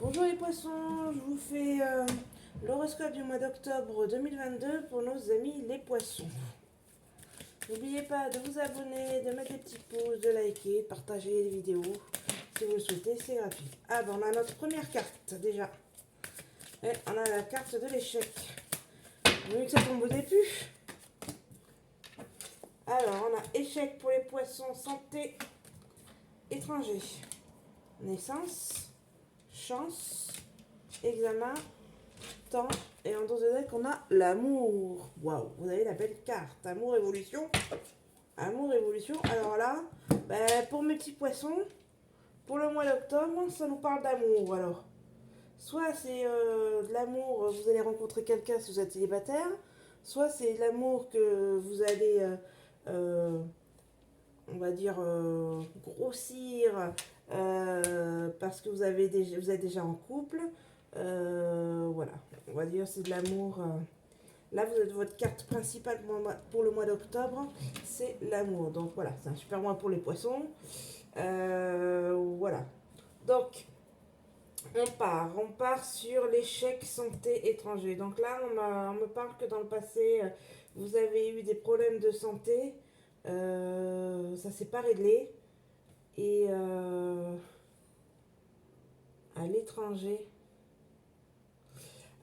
Bonjour les poissons, je vous fais l'horoscope du mois d'octobre 2022 pour nos amis les poissons. N'oubliez pas de vous abonner, de mettre des petits pouces, de liker, de partager les vidéos. Si vous le souhaitez, c'est gratuit. Ah ben on a notre première carte déjà. Et on a la carte de l'échec. Vu que ça tombe au début. Alors on a échec pour les poissons, santé, étranger, naissance, chance, examen, temps, et en dos de deck on a l'amour. Waouh, vous avez la belle carte. Amour, évolution. Amour, évolution. Alors là, pour mes petits poissons, pour le mois d'octobre, ça nous parle d'amour. Alors, soit c'est de l'amour, vous allez rencontrer quelqu'un si vous êtes célibataire, soit c'est de l'amour que vous allez, on va dire, grossir parce que vous êtes déjà en couple. Voilà, on va dire c'est de l'amour. Là, vous êtes votre carte principale pour le mois d'octobre, c'est l'amour. Donc voilà, c'est un super mois pour les poissons. Voilà. Donc, on part sur l'échec santé étranger. Donc là, on me parle que dans le passé, vous avez eu des problèmes de santé. Ça s'est pas réglé. Et à l'étranger.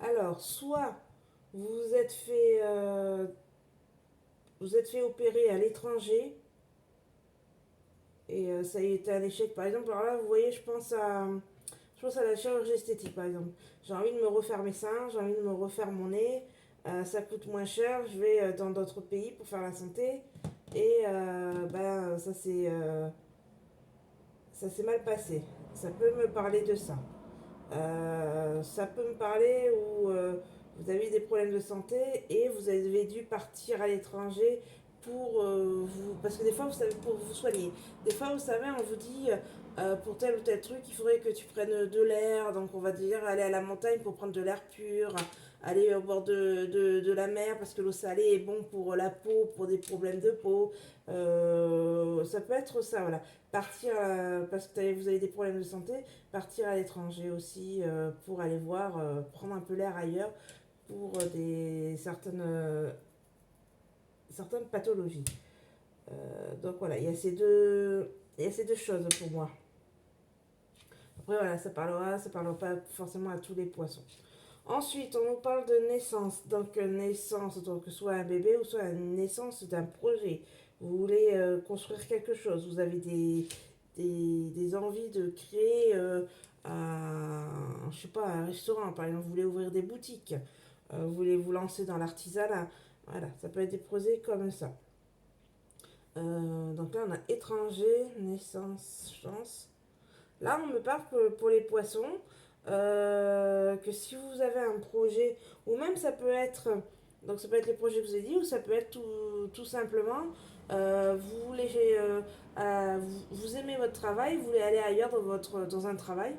Alors, soit vous êtes fait, euh, vous êtes fait opérer à l'étranger et ça a été un échec. Par exemple, alors là, vous voyez, je pense à la chirurgie esthétique, par exemple. J'ai envie de me refaire mes seins, j'ai envie de me refaire mon nez. Ça coûte moins cher. Je vais dans d'autres pays pour faire la santé. Et ça s'est mal passé. Ça peut me parler de ça. Ça peut me parler où vous avez des problèmes de santé et vous avez dû partir à l'étranger pour vous. Parce que des fois, vous savez, pour vous soigner. Des fois, vous savez, on vous dit pour tel ou tel truc, il faudrait que tu prennes de l'air. Donc, on va dire aller à la montagne pour prendre de l'air pur. Aller au bord de la mer parce que l'eau salée est bon pour la peau, pour des problèmes de peau. Ça peut être ça, voilà. Partir parce que vous avez des problèmes de santé, partir à l'étranger aussi pour aller voir, prendre un peu l'air ailleurs pour certaines pathologies. Donc voilà, il y a ces deux choses pour moi. Après voilà, ça parlera pas forcément à tous les poissons. Ensuite, on nous parle de naissance. Donc naissance, donc soit un bébé ou soit une naissance d'un projet. Vous voulez construire quelque chose, vous avez des envies de créer je sais pas, un restaurant, par exemple, vous voulez ouvrir des boutiques, vous voulez vous lancer dans l'artisanat. Voilà, ça peut être des projets comme ça. Donc là, on a étranger, naissance, chance. Là, on me parle que pour les poissons, que si vous avez un projet, ou même donc ça peut être les projets que je vous ai dit, ou ça peut être tout simplement, vous voulez, vous aimez votre travail, vous voulez aller ailleurs dans un travail,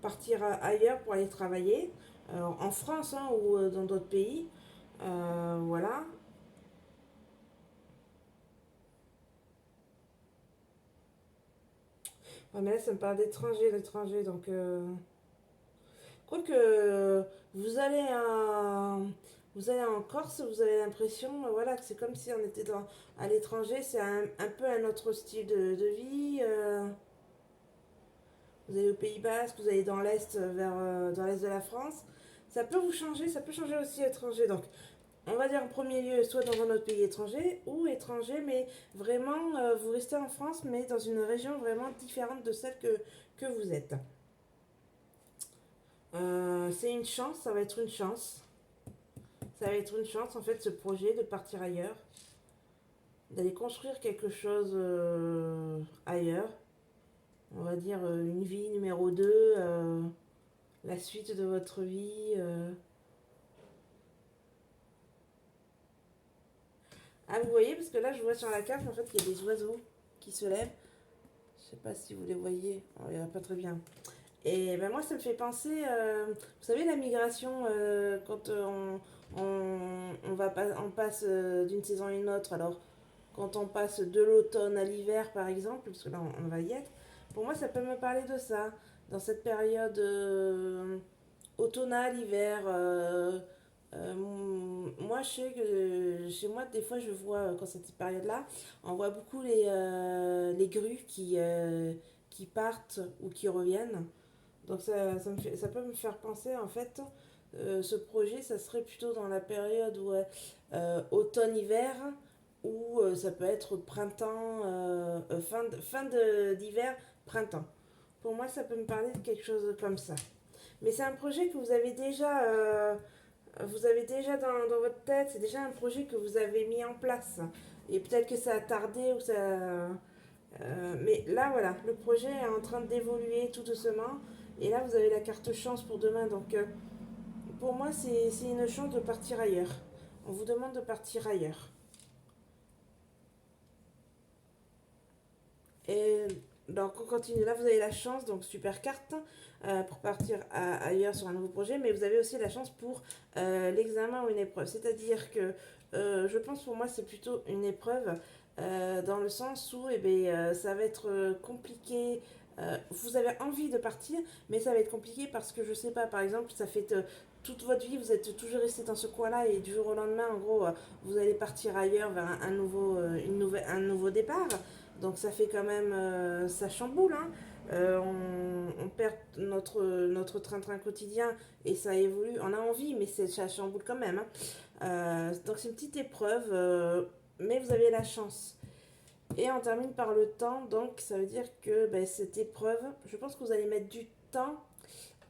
partir ailleurs pour aller travailler, en France hein, ou dans d'autres pays, voilà. Ouais, mais là, ça me parle d'étranger, donc... Quoique vous allez vous allez en Corse, vous avez l'impression voilà, que c'est comme si on était à l'étranger, c'est un peu un autre style de vie. Vous allez au Pays Basque, vous allez dans l'Est, dans l'Est de la France. Ça peut vous changer, ça peut changer aussi à l'étranger. Donc, on va dire en premier lieu, soit dans un autre pays étranger, ou étranger, mais vraiment, vous restez en France, mais dans une région vraiment différente de celle que vous êtes. C'est une chance, ça va être une chance. Ça va être une chance, en fait, ce projet de partir ailleurs, d'aller construire quelque chose ailleurs. On va dire une vie numéro 2, la suite de votre vie. Ah, vous voyez, parce que là, je vois sur la carte, en fait, qu'il y a des oiseaux qui se lèvent. Je sais pas si vous les voyez. Oh, il n'y a pas très bien. Et ben moi, ça me fait penser, vous savez, la migration, quand on passe d'une saison à une autre. Alors, quand on passe de l'automne à l'hiver, par exemple, parce que là, on va y être, pour moi, ça peut me parler de ça. dans cette période automnale, hiver. Moi, je sais que chez moi, des fois, je vois, quand cette période-là, on voit beaucoup les grues qui partent ou qui reviennent. Donc ça peut me faire penser, en fait, ce projet, ça serait plutôt dans la période où, automne-hiver, ou ça peut être printemps, d'hiver, printemps. Pour moi, ça peut me parler de quelque chose comme ça. Mais c'est un projet que vous avez déjà dans votre tête, c'est déjà un projet que vous avez mis en place. Et peut-être que ça a tardé ou ça. Mais là, voilà, le projet est en train d'évoluer tout doucement. Et là, vous avez la carte chance pour demain. Donc, pour moi, c'est une chance de partir ailleurs. On vous demande de partir ailleurs. Et donc, on continue. Là, vous avez la chance, donc super carte, pour partir ailleurs sur un nouveau projet. Mais vous avez aussi la chance pour l'examen ou une épreuve. C'est-à-dire que je pense pour moi, c'est plutôt une épreuve dans le sens où ça va être compliqué. Vous avez envie de partir, mais ça va être compliqué parce que je sais pas, par exemple, ça fait toute votre vie, vous êtes toujours resté dans ce coin-là et du jour au lendemain, en gros, vous allez partir ailleurs vers un nouveau départ. Donc ça fait quand même, ça chamboule, hein. On perd notre train-train quotidien et ça évolue. On a envie, mais ça chamboule quand même, hein. Donc c'est une petite épreuve, mais vous avez la chance. Et on termine par le temps, donc ça veut dire que ben, cette épreuve, je pense que vous allez mettre du temps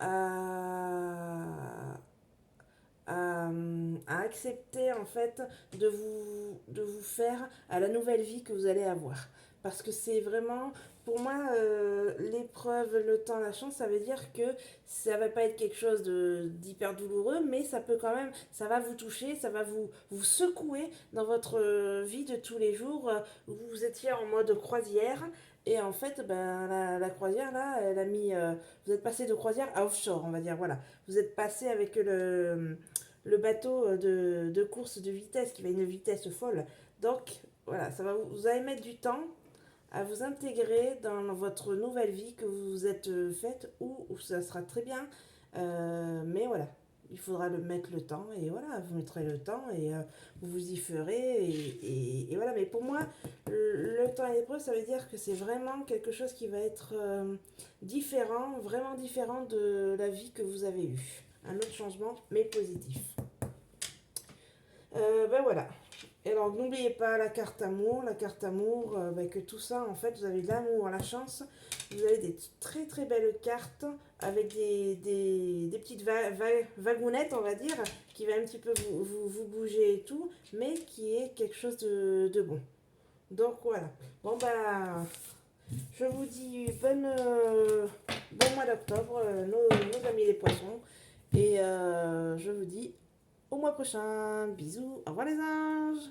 à, à accepter en fait de vous faire à la nouvelle vie que vous allez avoir. Parce que c'est vraiment, pour moi, l'épreuve, le temps, la chance, ça veut dire que ça va pas être quelque chose d'hyper douloureux, mais ça peut quand même, ça va vous toucher, ça va vous secouer dans votre vie de tous les jours. Vous étiez en mode croisière, et en fait, ben, la croisière, là, elle a mis, vous êtes passé de croisière à offshore, on va dire, voilà. Vous êtes passé avec le bateau de course de vitesse qui va à une vitesse folle. Donc voilà, vous allez mettre du temps à vous intégrer dans votre nouvelle vie que vous vous êtes faite ou ça sera très bien. Mais voilà, il faudra mettre le temps et voilà, vous mettrez le temps et vous vous y ferez et voilà. Mais pour moi, le temps et l'épreuve, ça veut dire que c'est vraiment quelque chose qui va être différent, vraiment différent de la vie que vous avez eue. Un autre changement, mais positif. Ben voilà. Et alors n'oubliez pas la carte amour, que tout ça, en fait, vous avez l'amour, la chance, vous avez des très très belles cartes avec des petites wagounettes, on va dire, qui va un petit peu vous bouger et tout, mais qui est quelque chose de bon. Donc voilà. Bon bah, je vous dis bon mois d'octobre, nos amis les poissons, et je vous dis au mois prochain. Bisous, au revoir les anges.